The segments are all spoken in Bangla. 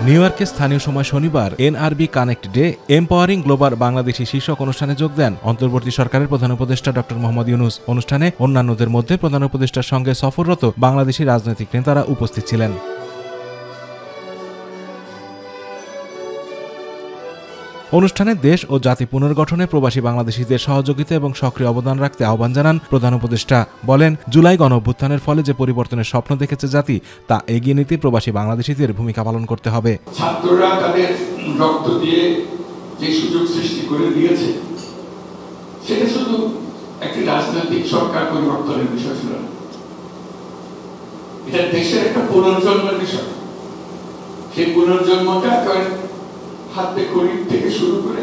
নিউ ইয়র্কে স্থানীয় সময় শনিবার NRB connect day empowering global Bangladeshi শীর্ষক অনুষ্ঠানে যোগ দেন অন্তর্বর্তী সরকারের প্রধান উপদেষ্টা ড মোহাম্মদ ইউনূস। অনুষ্ঠানে অন্যান্যদের মধ্যে প্রধান উপদেষ্টার সঙ্গে সফররত বাংলাদেশি রাজনৈতিক নেতারা উপস্থিত ছিলেন। অনুষ্ঠানে দেশ ও জাতি পুনর্গঠনে প্রবাসী বাংলাদেশিদের সহযোগিতা এবং সক্রিয় অবদান রাখতে আহ্বান জানান প্রধান উপদেষ্টা। বলেন, জুলাই গণঅভ্যুত্থানের ফলে যে পরিবর্তনের স্বপ্ন দেখেছে জাতি, তা এগিয়ে নিতে প্রবাসী বাংলাদেশিদের ভূমিকা পালন করতে হবে। ছাত্ররা তাদের রক্ত দিয়ে যে সুযোগ সৃষ্টি করে দিয়েছে, সেটা শুধু একটি রাজনৈতিক সরকার পরিবর্তনের বিষয় ছিল না, এটা দেশের একটা পুনর্জন্মের বিষয়। সেই পুনর্জন্মটা হাতে খড়ি থেকে শুরু করে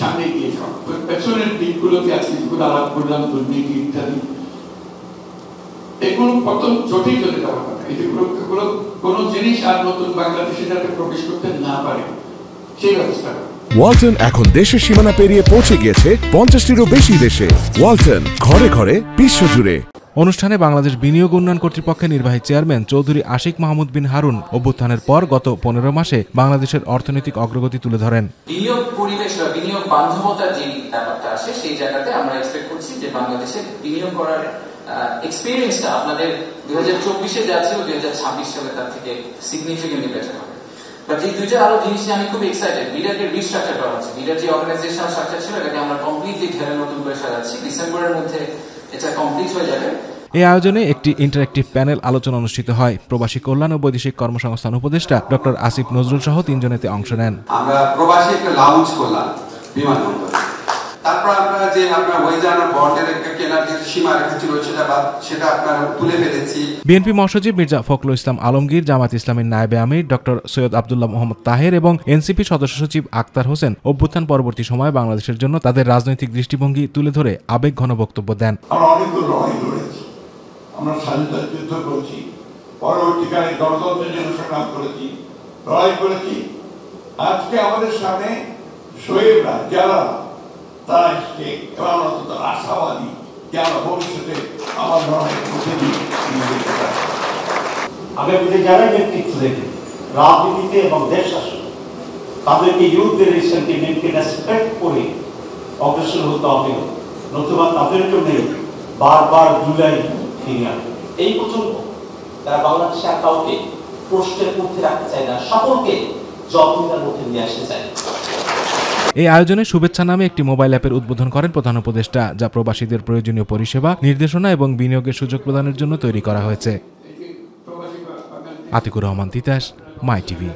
সামনে গিয়ে যাওয়া, পেছনের দিকগুলোকে আজকে যেগুলো আলাপ করলাম, দুর্নীতি ইত্যাদি, এগুলো কত জটিল চলে যাওয়ার কথা। এগুলো কোন জিনিস আর নতুন বাংলাদেশে যাতে প্রবেশ করতে না পারে সেই ব্যবস্থা। ওয়ালটন এখন দেশের সীমানা পেরিয়ে পৌঁছে গিয়েছে 50টিরও বেশি দেশে। ওয়ালটন, ঘরে ঘরে, বিশ্বজুড়ে। অনুষ্ঠানে বাংলাদেশ বিনিয়োগ উন্নয়ন কর্তৃপক্ষের নির্বাহী চেয়ারম্যান চৌধুরী আশিক মাহমুদ বিন হারুন অভ্যুত্থানের পর গত 15 মাসে বাংলাদেশের অর্থনৈতিক অগ্রগতি তুলে ধরেন। বিনিয়োগ পরিবেশ বা বিনিয়োগ বান্ধবতা যে ব্যাপারটা আসে, সেই জায়গাতে আমরা এক্সপেক্ট করছি যে বাংলাদেশের বিনিয়োগ করার এক্সপিরিয়েন্সটা আপনাদের 2024-এ যা ছিল 2026 সালে তার থেকে সিগনিফিকেন্টলি বেটার হবে। বাট এই দুইটা আরো জিনিস আমি খুব এক্সাইটেড। বিডাকে রিস্ট্রাকচার করা হচ্ছে। বিডার যে অর্গানাইজেশনাল স্ট্রাকচার ছিল, এটাকে আমরা কমপ্লিটলি ঢেলে নতুন করে সাজাচ্ছি। ডিসেম্বরের মধ্যে এটা কমপ্লিট হয়ে যাবে। এই আয়োজনে একটি ইন্টারেক্টিভ প্যানেল আলোচনা অনুষ্ঠিত হয়। প্রবাসী কল্যাণ ও বৈদেশিক কর্মসংস্থান উপদেষ্টা ডক্টর আসিফ নজরুল সহ 3 জন এতে অংশ নেন। আমরা প্রবাসী একটা লাউঞ্জ করলাম বিমানবন্দরে। তারপর আমরা যে ওয়েজার বন্ডের একটা কেনার যে সীমা রেখা ছিল, সেটা আপনারা তুলে ফেলেছি। বিএনপি মহাসচিব মির্জা ফখরুল ইসলাম আলমগীর, জামাত ইসলামীর নায়েবে আমির ডক্টর সৈয়দ আব্দুল্লাহ মোহাম্মদ তাহের এবং এনসিপি সদস্য সচিব আক্তার হোসেন অভ্যুত্থান পরবর্তী সময়ে বাংলাদেশের জন্য তাদের রাজনৈতিক দৃষ্টিভঙ্গি তুলে ধরে আবেগঘন বক্তব্য দেন। আমরা স্বাধীনতার যুদ্ধ করেছি, পরবর্তীকালে গণতন্ত্রের জন্য সংগ্রাম করেছি, লড়াই করেছি। আজকে আমাদের সামনে শহীদরা যারা, তারা এসছে এবং আমরা অত্যন্ত আশাবাদী যে আমরা ভবিষ্যতে আমার লড়াইয়ের মধ্যে দিয়ে আগামীতে যারা নেতৃত্ব দেবে রাজনীতিতে এবং দেশ শাসন, তাদেরকে ইউথদের এই সেন্টিমেন্টকে রেসপেক্ট করে অগ্রসর হতে হবে, নতুবা তাদের জন্য বারবার জুলাই ফিরে আসবে। এই পর্যন্ত তারা বাংলাদেশে আর কাউকে প্রশ্নের মধ্যে রাখতে চায় না, সকলকে জবাবদিহিতার মধ্যে নিয়ে আসতে চায়। এই আয়োজনে শুভেচ্ছা নামে একটি মোবাইল অ্যাপের উদ্বোধন করেন প্রধান উপদেষ্টা, যা প্রবাসীদের প্রয়োজনীয় পরিষেবা, নির্দেশনা এবং বিনিয়োগের সুযোগ প্রদানের জন্য তৈরি করা হয়েছে। আতিকুর রহমান তিতাস, মাই টিভি।